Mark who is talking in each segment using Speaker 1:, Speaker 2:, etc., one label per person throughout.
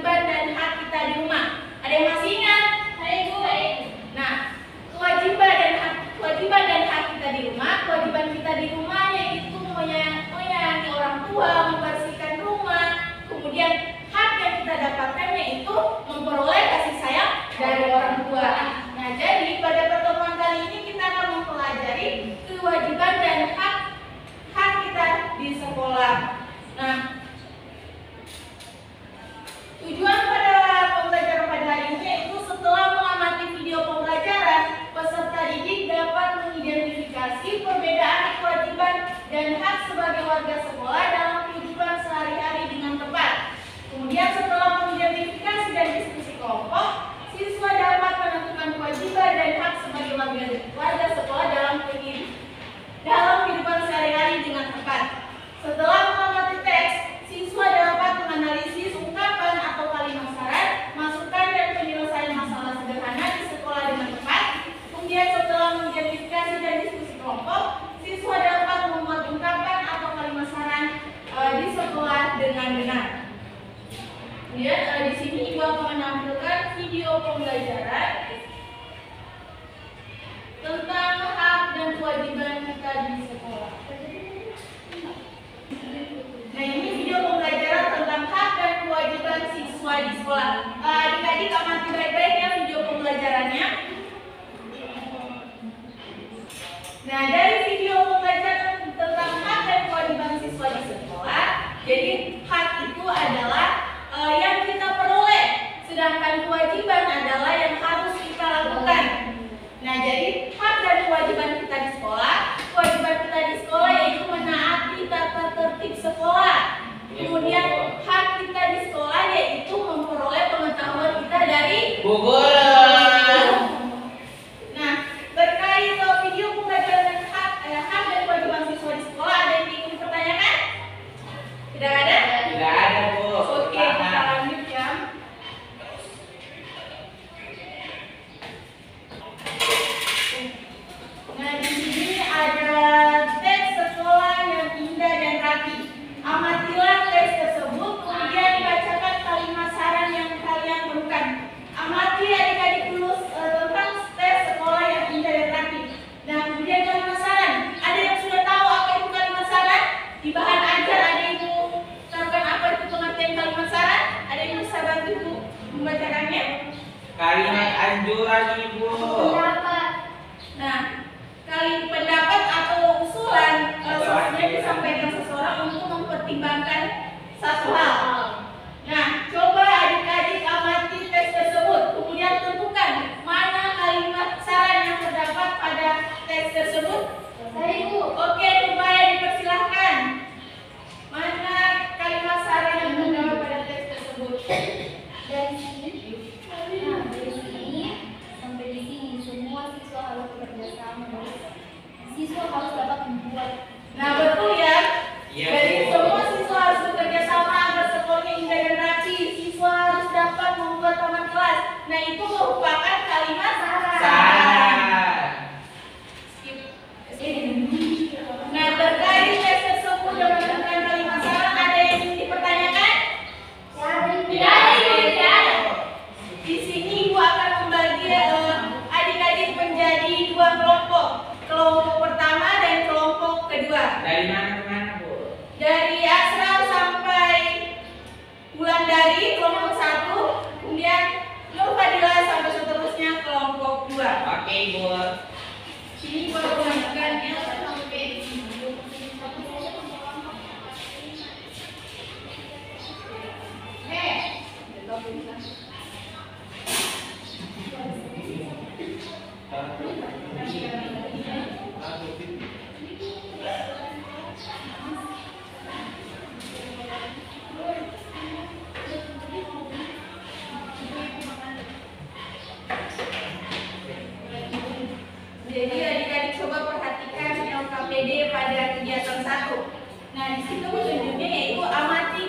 Speaker 1: kewajiban dan hak kita di rumah. Ada yang masih ingat? Hai Bu. Nah, kewajiban dan hak kita di rumah. Kewajiban kita di rumah yaitu menyayangi orang tua, membersihkan rumah. Kemudian hak yang kita dapatkan yaitu memperoleh kasih sayang dari orang tua. Nah, jadi pada pertemuan kali ini kita akan mempelajari kewajiban dan hak kita di sekolah. Nah, tujuan pada pembelajaran pada hari ini yaitu setelah mengamati video pembelajaran, peserta didik dapat mengidentifikasi perbedaan kewajiban dan hak sebagai warga sekolah dalam kehidupan sehari-hari dengan tepat. Kemudian setelah mengidentifikasi dan diskusi kelompok, siswa dapat menentukan kewajiban dan hak sebagai warga sekolah dalam kehidupan sehari-hari dengan tepat. Setelah mengamati teks, siswa dapat menganalisis ungkapan atau kalimat syarat, masukan dan penyelesaian masalah sederhana di sekolah dengan tepat. Kemudian setelah mengidentifikasi dan diskusi kelompok, siswa dapat membuat ungkapan atau kalimat syarat di sekolah dengan benar. Kemudian di sini Ibu akan menampilkan video pembelajaran tentang hak dan kewajiban kita di sekolah. Nah, ini video pembelajaran tentang hak dan kewajiban siswa di sekolah. Adik-adik amati baik-baik ya video pembelajarannya. Nah, dari video pembelajaran tentang hak dan kewajiban siswa di sekolah, jadi hak itu adalah yang kita peroleh, sedangkan kewajiban adalah yang harus kita lakukan. Nah, jadi hak dan kewajiban kita di sekolah, kewajiban kita di sekolah yaitu menaati tata tertib sekolah. Kemudian hak kita di sekolah yaitu memperoleh pengetahuan kita dari guru. Nah, terkait video pembelajaran hak dan kewajiban siswa di sekolah, ada yang ingin dipertanyakan? Tidak ada?
Speaker 2: Tidak ada, Bu.
Speaker 1: Oke, kita lanjut ya. Nah, di sini ada teks sekolah yang indah dan rapi. Amatilah teks tersebut, kemudian bacakan kalimat saran yang kalian perlukan. Amati adik-adik dulu tentang teks sekolah yang indah dan rapi. Nah, kemudian kalimat saran. Ada yang sudah tahu apa itu kalimat saran? Di bahan ajar ada yang tahukan apa itu pengertian kalimat saran? Ada yang bisa bantu Ibu membacakannya?
Speaker 2: Kalimat anjuran, Ibu.
Speaker 1: Nah, pendapat atau usulan seharusnya disampaikan seseorang untuk mempertimbangkan satu hal. Nah, coba adik-adik amati teks tersebut, kemudian tentukan mana kalimat saran yang terdapat pada teks tersebut. Ibu. Oke, Tubaya dipersilahkan. Mana kalimat saran yang terdapat pada teks tersebut?
Speaker 3: Dari sini sampai di sini semua siswa harus bekerja sama. Siswa harus dapat membuat.
Speaker 1: Nah, betul ya.
Speaker 2: Iya,
Speaker 1: Jadi
Speaker 2: Bu.
Speaker 1: semua siswa harus bekerja sama agar sekolahnya indah dan rapi. Siswa harus dapat membuat taman kelas. Nah, itu merupakan kalimat saran. Nah, terkait teks tersebut dengan kalimat saran, ada yang ingin dipertanyakan? Tidak. Di sini Ibu akan membagi adik-adik menjadi dua kelompok. Kelompok pertama dan kelompok kedua.
Speaker 2: Dari mana ke mana, Bu?
Speaker 1: Dari Asram sampai Wulandari kelompok 1, kemudian Nur Fadilah sampai seterusnya kelompok 2.
Speaker 2: Oke, Bu.
Speaker 1: Sini boleh menunjukkan ya sampai Jadi adik-adik coba perhatikan LKPD pada kegiatan 1. Nah, di situ petunjuknya yaitu amati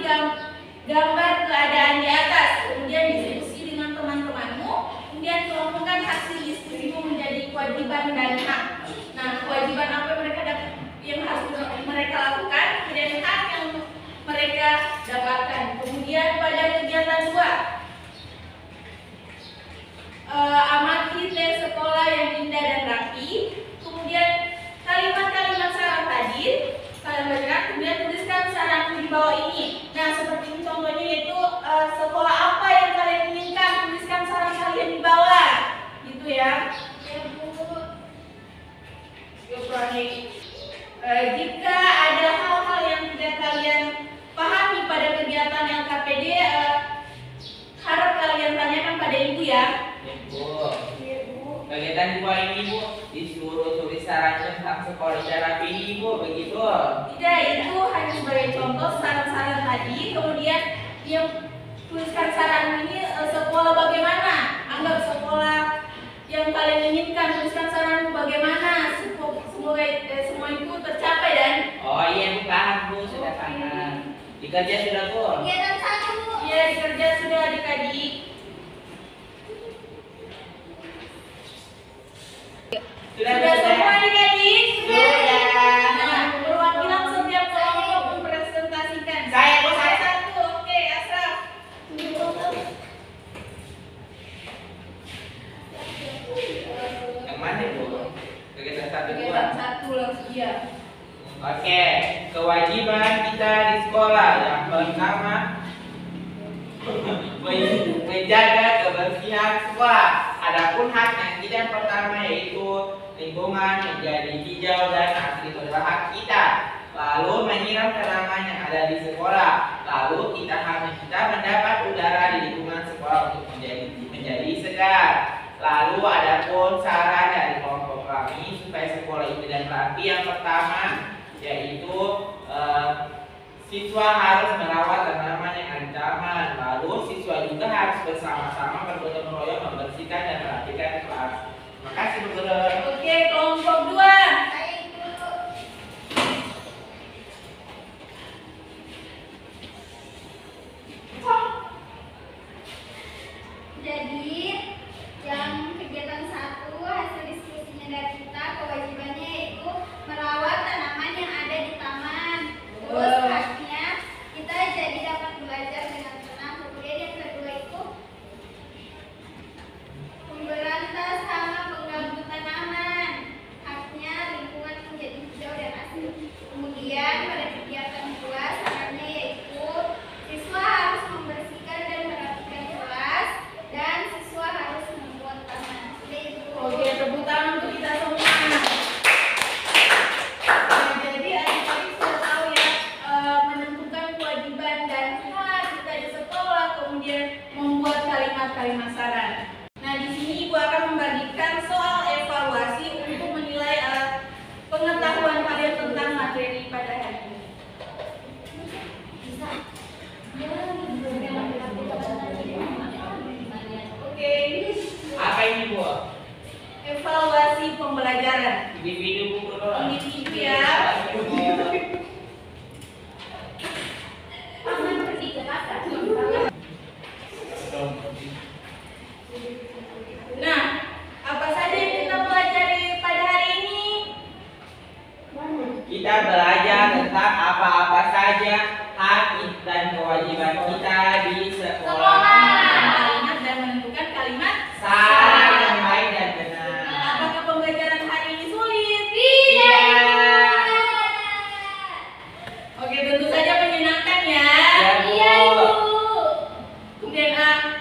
Speaker 1: gambar keadaan di atas, kemudian diskusi dengan teman-temanmu, kemudian kelompokkan hasil diskusimu menjadi kewajiban dan bawah ini. Nah, seperti ini contohnya yaitu sekolah apa yang kalian inginkan, tuliskan saran kalian di bawah. Gitu ya.
Speaker 3: Ya Bu.
Speaker 1: Yuk, jika ada hal-hal yang tidak kalian pahami pada kegiatan LKPD, harap kalian tanyakan pada ibu ya.
Speaker 2: Ibu.
Speaker 3: Ya Bu.
Speaker 2: Kegiatan dua ini Bu disuruh tulis saran tentang sekolah cara pilih Bu, begitu?
Speaker 1: Tidak, itu hanya sebagai contoh saran-saran tadi. Kemudian yang tuliskan saran ini sekolah bagaimana? Anggap sekolah yang kalian inginkan, tuliskan saran bagaimana? Semoga semua itu tercapai dan
Speaker 2: Oh iya Bu, paham Bu, sudah paham. Dikerja sudah Bu?
Speaker 3: Kegiatan 1.
Speaker 1: ya dikerja sudah adik-adik.
Speaker 2: Sudah
Speaker 1: Sudah semua adik-adik?
Speaker 2: Sudah.
Speaker 1: Nah, perwakilan setiap kelompok mempresentasikan.
Speaker 2: Saya, Bu, saya.
Speaker 1: Satu, oke, Asraf.
Speaker 2: Yang mana Bu? Kegiatan satu
Speaker 1: Kegiatan
Speaker 2: dua.
Speaker 1: satu langsung ya.
Speaker 2: Oke, kewajiban kita di sekolah yang pertama menjaga kebersihan sekolah. Adapun hak yang kita yang pertama yaitu lingkungan menjadi hijau dan asri adalah hak kita. Lalu menyiram tanaman yang ada di sekolah. Lalu kita mendapat udara di lingkungan sekolah untuk menjadi segar. Lalu adapun saran dari kelompok kami supaya sekolah itu tidak rapi, yang pertama yaitu siswa harus merawat tanaman yang ada di taman. Lalu siswa juga harus bersama-sama bergotong royong membersihkan dan merapikan kelas. Terima kasih Bu Guru.
Speaker 1: Oke, kelompok 2.
Speaker 3: Saya itu. Jadi yang kegiatan 1 hasil diskusinya dari kita, kewajibannya yaitu merawat tanaman yang ada di taman. Terus
Speaker 1: Wow.
Speaker 3: haknya kita jadi dapat belajar dengan tenang. Kemudian yang kedua itu memberantas hama pengganggu tanaman. Haknya lingkungan menjadi hijau dan asri. Kemudian pada kegiatan 2 sarannya yaitu siswa harus membersihkan dan merapikan kelas dan siswa harus membuat taman. Sudah itu.
Speaker 1: Oke, tepuk tangan untuk kita semua. Nah, jadi adik-adik sudah tahu ya, menentukan kewajiban dan hak kita di sekolah, kemudian membuat kalimat-kalimat saran. Nah, di sini Ibu akan membagikan soal evaluasi untuk menilai pengetahuan kalian tentang materi pada hari ini.
Speaker 3: Bisa.
Speaker 1: Oke,
Speaker 2: Apa ini Bu?
Speaker 1: evaluasi pembelajaran.
Speaker 2: Individu Bu Guru.
Speaker 1: Individu ya.
Speaker 3: Taman pergi ke pasar.
Speaker 1: Nah, apa saja yang kita pelajari pada hari ini?
Speaker 2: Kita belajar tentang apa-apa saja hak dan kewajiban kita di sekolah.
Speaker 1: Kalimat dan menentukan kalimat.
Speaker 2: Saran yang baik dan benar.
Speaker 1: Apakah pembelajaran hari ini sulit?
Speaker 2: Iya.
Speaker 1: Oke, tentu saja menyenangkan ya.
Speaker 2: Ya Bu.
Speaker 1: Kemudian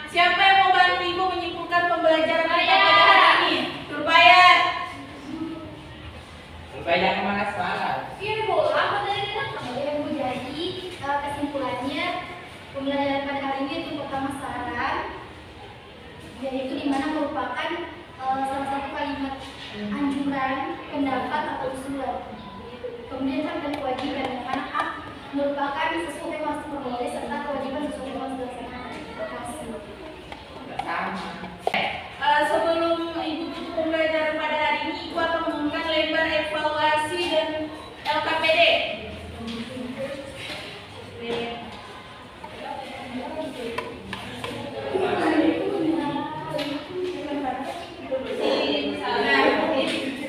Speaker 1: siapa yang mau bantu Ibu menyimpulkan pembelajaran kita pada hari ini? Nurbayat.
Speaker 2: Supaya jangan malas malas.
Speaker 3: Iya Bu, apa tadi kita kemudian Bu, jadi kesimpulannya pembelajaran pada hari ini itu pertama saran, yaitu dimana merupakan salah satu kalimat anjuran, pendapat atau usulan. Kemudian hak dan kewajiban, yang mana hak merupakan sesuatu yang harus diperoleh serta kewajiban sesuatu yang harus dilaksanakan. Terima kasih.
Speaker 2: Sama.
Speaker 1: Sebelum Ibu tutup pembelajaran pada hari ini, Ibu akan mengumumkan lembar evaluasi dan LKPD. Nah,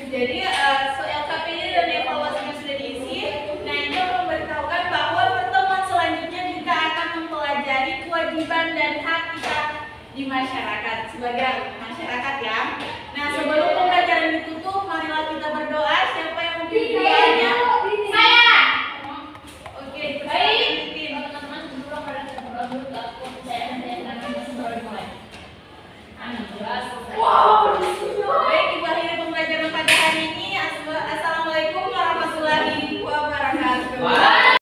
Speaker 1: jadi LKPD dan evaluasi yang sudah diisi, nah ini memberitahukan bahwa pertemuan selanjutnya kita akan mempelajari kewajiban dan hak kita di masyarakat sebagai masyarakat ya. Nah, sebelum pembelajaran ditutup, marilah